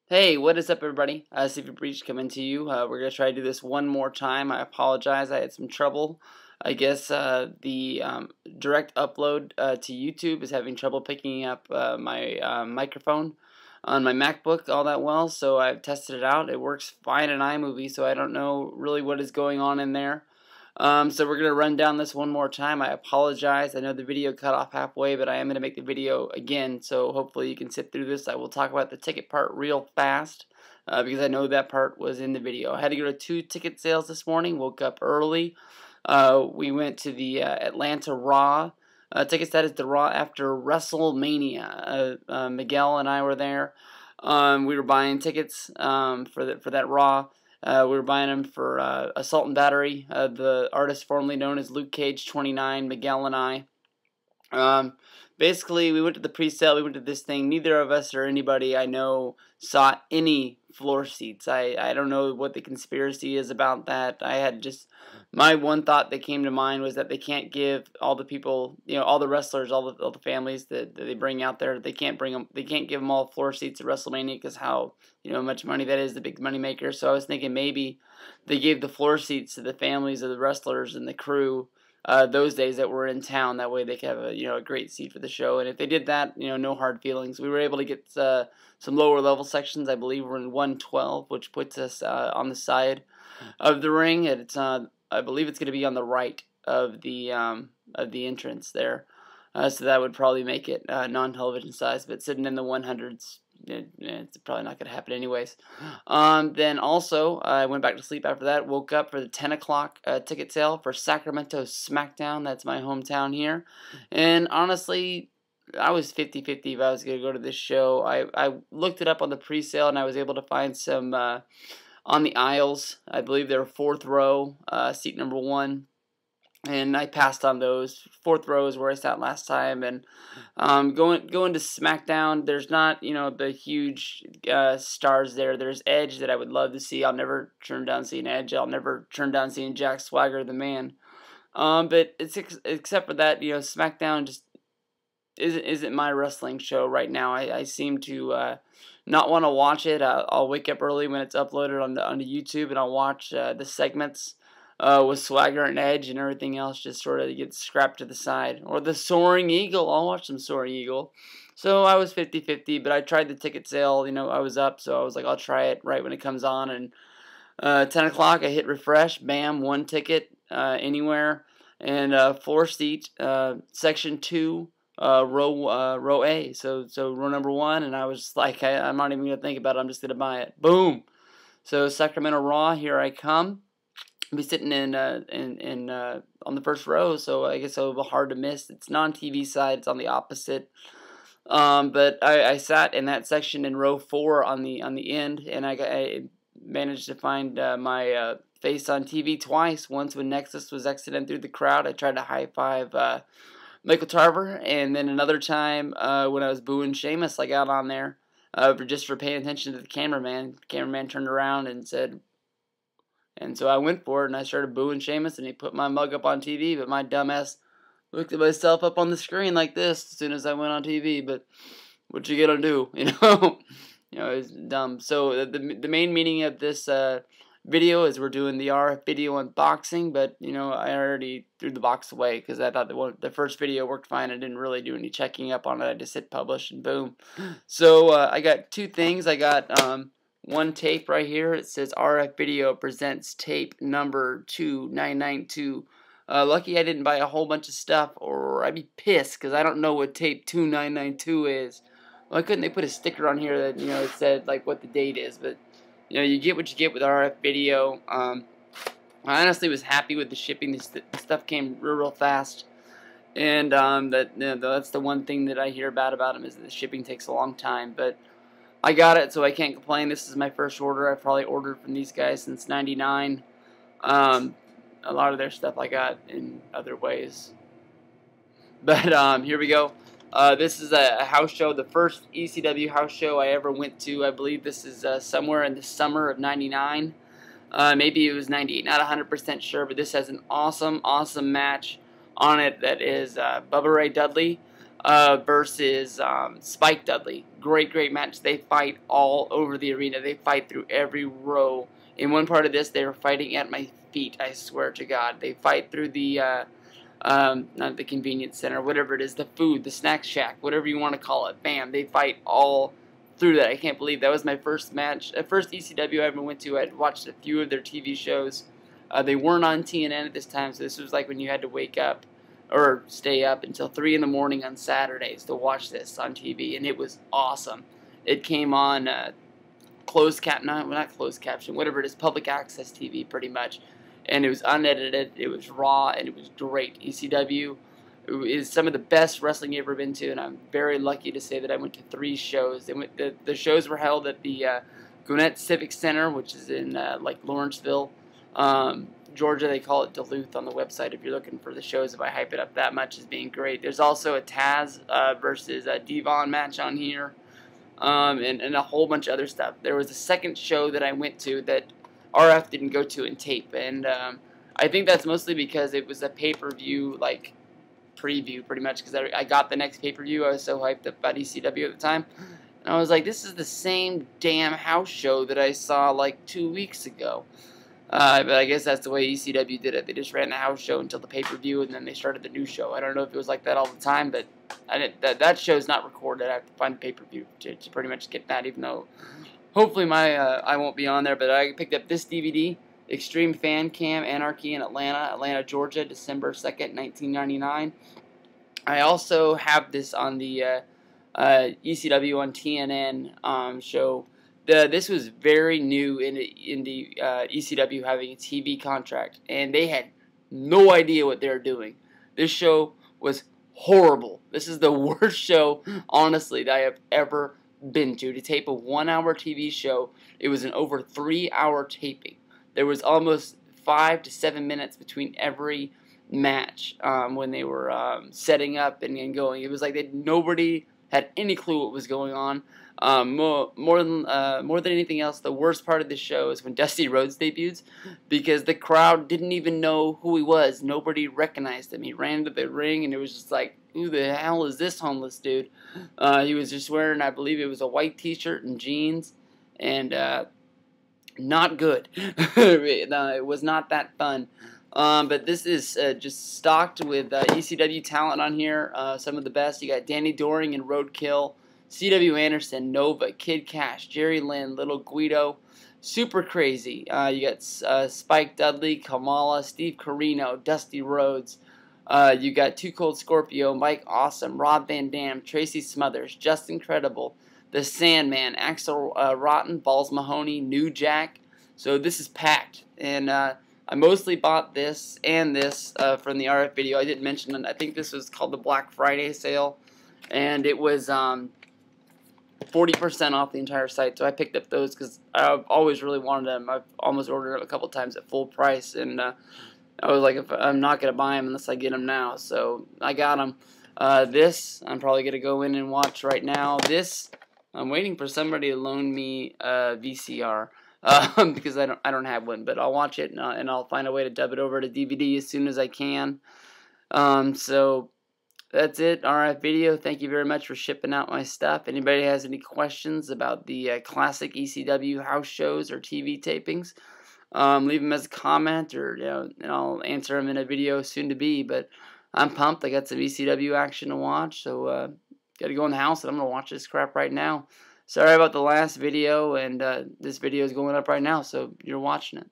Hey, what is up, everybody? steviebreech coming to you. We're going to try to do this one more time. I apologize. I had some trouble. I guess the direct upload to YouTube is having trouble picking up my microphone on my MacBook all that well, so I've tested it out. It works fine in iMovie, so I don't know really what is going on in there. So we're going to run down this one more time. I apologize. I know the video cut off halfway, but I am going to make the video again, so hopefully you can sit through this. I will talk about the ticket part real fast because I know that part was in the video. I had to go to 2 ticket sales this morning. Woke up early. We went to the Atlanta Raw. Tickets, that is the Raw after WrestleMania. Miguel and I were there. We were buying tickets for that Raw. We were buying them for Assault and Battery, the artist formerly known as Luke Cage 29, Miguel and I. Basically, we went to the pre-sale, we went to this thing. Neither of us or anybody I know saw any floor seats. I don't know what the conspiracy is about that. I had just, my one thought that came to mind was that they can't give all the people, all the wrestlers, all the families that they bring out there, they can't give them all floor seats at WrestleMania because how, much money that is, the big money maker. So I was thinking maybe they gave the floor seats to the families of the wrestlers and the crew those days that were in town. That way they could have a great seat for the show. And if they did that, no hard feelings. We were able to get some lower level sections. I believe we're in 112, which puts us on the side of the ring. And it's I believe it's going to be on the right of the entrance there. So that would probably make it non-television size, but sitting in the 100s, it's probably not going to happen anyways. Then also, I went back to sleep after that, woke up for the 10 o'clock ticket sale for Sacramento SmackDown. That's my hometown here. And honestly, I was 50-50 if I was going to go to this show. I looked it up on the pre-sale, and I was able to find some on the aisles. I believe they were 4th row, seat number 1. And I passed on those. 4th row is where I sat last time. And going to SmackDown, there's not the huge stars there. There's Edge that I would love to see. I'll never turn down seeing Edge. I'll never turn down seeing Jack Swagger, the man. But except for that, SmackDown just isn't my wrestling show right now. I seem to not want to watch it. I'll wake up early when it's uploaded onto YouTube, and I'll watch the segments with Swagger and Edge, and everything else just sort of gets scrapped to the side. Or the Soaring Eagle. I'll watch some Soaring Eagle. So I was 50-50, but I tried the ticket sale. I was up, so I was like, I'll try it right when it comes on. And 10 o'clock, I hit refresh. Bam, 1 ticket anywhere. And 4 seat, section 2, row A. So row number 1, and I was like, I'm not even going to think about it. I'm just going to buy it. Boom. So Sacramento Raw, here I come. I'll be sitting in on the first row, so I guess it'll be hard to miss. It's non-TV side; it's on the opposite. But I sat in that section in row 4 on the end, and I managed to find my face on TV twice. Once when Nexus was exiting through the crowd, I tried to high five Michael Tarver, and then another time when I was booing Sheamus, I got on there for paying attention to the cameraman. The cameraman turned around and said. And so I went for it, and I started booing Sheamus, and he put my mug up on TV, but my dumbass looked at myself up on the screen like this as soon as I went on TV, but what you gonna do, it's dumb. So the main meaning of this video is we're doing the RF video unboxing, but, I already threw the box away because I thought the first video worked fine. I didn't really do any checking up on it. I just hit publish, and boom. So I got 2 things. I got 1 tape right here. It says RF Video presents tape number 2992. Lucky I didn't buy a whole bunch of stuff, or I'd be pissed because I don't know what tape 2992 is. Why couldn't they put a sticker on here that it said like what the date is? But you get what you get with RF Video. I honestly was happy with the shipping. The stuff came real fast, and that's the one thing that I hear bad about them is that the shipping takes a long time. But I got it, so I can't complain. This is my first order. I've probably ordered from these guys since '99. A lot of their stuff I got in other ways. But here we go. This is a house show, the first ECW house show I ever went to. I believe this is somewhere in the summer of '99. Maybe it was '98. Not 100% sure, but this has an awesome match on it that is Bubba Ray Dudley versus Spike Dudley. Great match. They fight all over the arena. They fight through every row. In one part of this, they were fighting at my feet. I swear to God, they fight through the not the convenience center, whatever it is, the food, the snack shack, whatever you want to call it. Bam, they fight all through that. I can't believe that was my first match, first ECW I ever went to. I'd watched a few of their TV shows. They weren't on TNN at this time, so this was like when you had to wake up or stay up until 3 in the morning on Saturdays to watch this on TV, and it was awesome. It came on not closed caption, whatever it is, public access TV pretty much, and it was unedited, it was raw, and it was great. ECW is some of the best wrestling you've ever been to, and I'm very lucky to say that I went to 3 shows. The shows were held at the Gwinnett Civic Center, which is in like Lawrenceville, Georgia. They call it Duluth on the website if you're looking for the shows, if I hype it up that much as being great. There's also a Taz versus Devon match on here, and a whole bunch of other stuff. There was a second show that I went to that RF didn't go to in tape, and I think that's mostly because it was a pay-per-view, like, preview pretty much, because I got the next pay-per-view. I was so hyped up about ECW at the time, and I was like, this is the same damn house show that I saw like 2 weeks ago. But I guess that's the way ECW did it. They just ran the house show until the pay-per-view, and then they started the new show. I don't know if it was like that all the time, but that show's not recorded. I have to find the pay-per-view to pretty much get that, even though hopefully I won't be on there. But I picked up this DVD, Extreme Fan Cam Anarchy in Atlanta, Georgia, December 2nd, 1999. I also have this on the ECW on TNN show. This was very new in the ECW having a TV contract, and they had no idea what they were doing. This show was horrible. This is the worst show, honestly, that I have ever been to. To tape a 1-hour TV show, it was an over 3-hour taping. There was almost 5 to 7 minutes between every match when they were setting up and going. It was like nobody had any clue what was going on. More than anything else, the worst part of the show is when Dusty Rhodes debuts, because the crowd didn't even know who he was. Nobody recognized him. He ran to the ring, and it was just like, who the hell is this homeless dude? He was just wearing, I believe it was a white t-shirt and jeans, and not good. It was not that fun. But this is just stocked with ECW talent on here. Some of the best. You got Danny Doring and Roadkill, C.W. Anderson, Nova, Kid Cash, Jerry Lynn, Little Guido, Super Crazy. You got Spike Dudley, Kamala, Steve Corino, Dusty Rhodes. You got Too Cold Scorpio, Mike Awesome, Rob Van Dam, Tracy Smothers, Just Incredible, The Sandman, Axel Rotten, Balls Mahoney, New Jack. So this is packed. And I mostly bought this and this from the RF video. I didn't mention it. I think this was called the Black Friday sale. And it was 40% off the entire site, so I picked up those because I've always really wanted them. I've almost ordered them a couple times at full price, and I was like, if I'm not going to buy them unless I get them now, so I got them. This, I'm probably going to go in and watch right now. This, I'm waiting for somebody to loan me a VCR, because I don't have one, but I'll watch it, and I'll find a way to dub it over to DVD as soon as I can. So that's it, RF video. Thank you very much for shipping out my stuff. Anybody has any questions about the classic ECW house shows or TV tapings, leave them as a comment, or and I'll answer them in a video soon to be. But I'm pumped. I got some ECW action to watch, so got to go in the house, and I'm gonna watch this crap right now. Sorry about the last video, and this video is going up right now, so you're watching it.